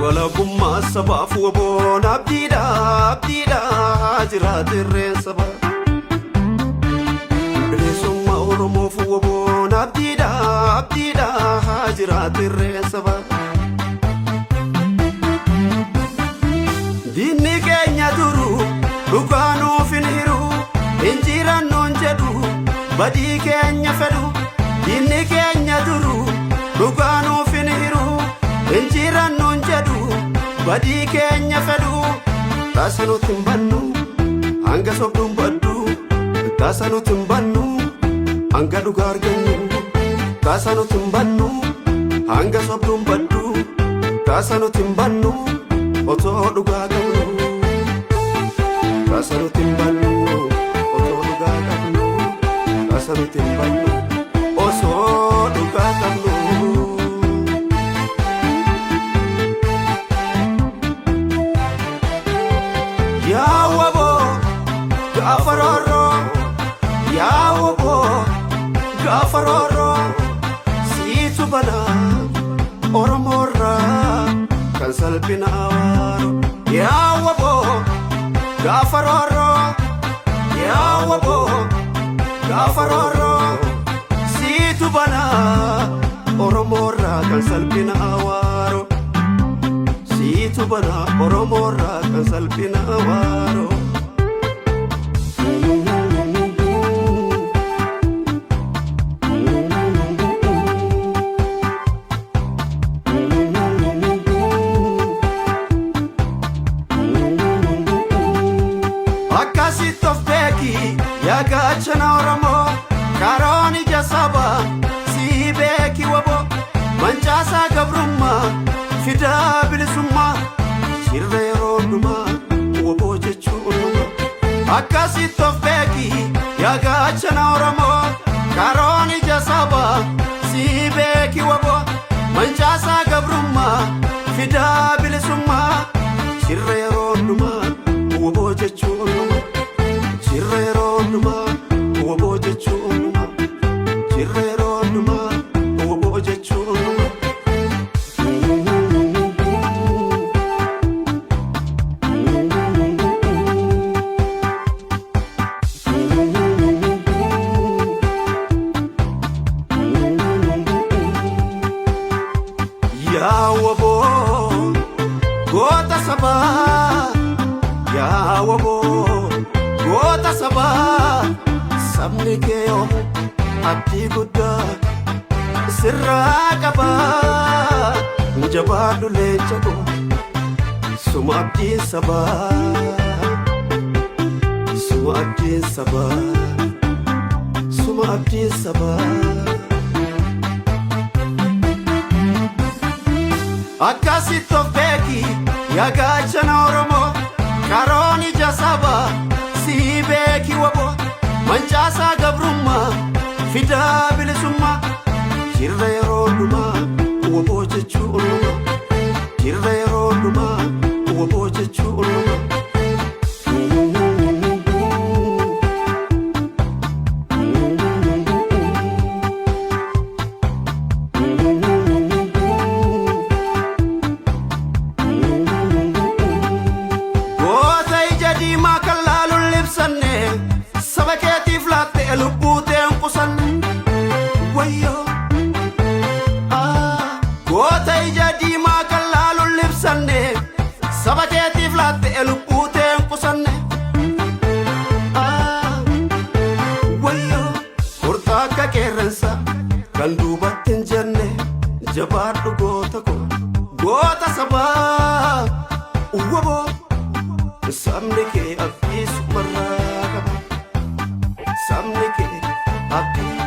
wala gummaa sabaaf waboon abdiidha jiraatirreen saba bilisummaa Oromoof waboon abdiidha jiraatirreen saba diinni keenya duru dhugaanuuf hin hiru injirannoon jedhu badii keenya fedhu diinni keenya duru dhugaanuuf hin hiru injirannoon jedhu badii keenya fedhu taasanutti hin bannu hanga sobduun baddu taasanutti hin bannu hanga dhugaa argannu taasanutti hin bannu hanga sobduun baddu taasanutti hin bannu otoo dhugaa qabnu taasanutti hin bannu otoo dhugaa qabnu taasanutti hin bannu osoo dhugaa qabnu. Yaa wabo gaafaroro yaa wabo gaafaroro siitu bana Oromorra kan salphina awwaaro yaa wabo gaafaroro yaa wabo gaafaroro siitu bana Oromorra kan salphina awwaaro siitu bana Oromorra kan salphina awwaaro. Akkasit of beeki yaa gaachana Oromoo karoon ija saba sii beeki wabo mancaasaa gabrummaa fidaa bilisummaa sirra yeroo dhumaa waboo jechuun akkasit of beeki yaa gaachana Oromoo karoon ija saba sii beeki wabo mancaasaa gabrummaa fidaa bilisummaa sirra yeroo dhumaa waboo jechuun sirra yeroo dhumaa waboo jechuun sirra yeroo dhumaa waboo jechuun. Yaa waboo goota sabaa yaa waboo goota sabaa sabni kee oomu abdii guddaa sirraa qabaa jabaadhu leenca koo suma abdiin sabaa suma abdiin sabaa suma abdiin sabaa. Akkasit of beeki yaa gaachana Oromoo karoon ija saba sii beeki wabo mancaasaa gabrummaa fidaa bilisummaa sirra yeroo dhumaa waboo jechuun sirra yeroo dhumaa waboo jechuun. Saba keetiif laattee lubbuu ta'een qusanne wayyoo goota ija diimaa kan laaluun libsanne saba keetiif laattee lubbuu ta'een qusanne wayyoo furtaa akka qeerransa kan duubatti hin jenne jabaadhu goota koo goota sabaa waboo sabni kee abdii sumarraa qaba sabni kee abdii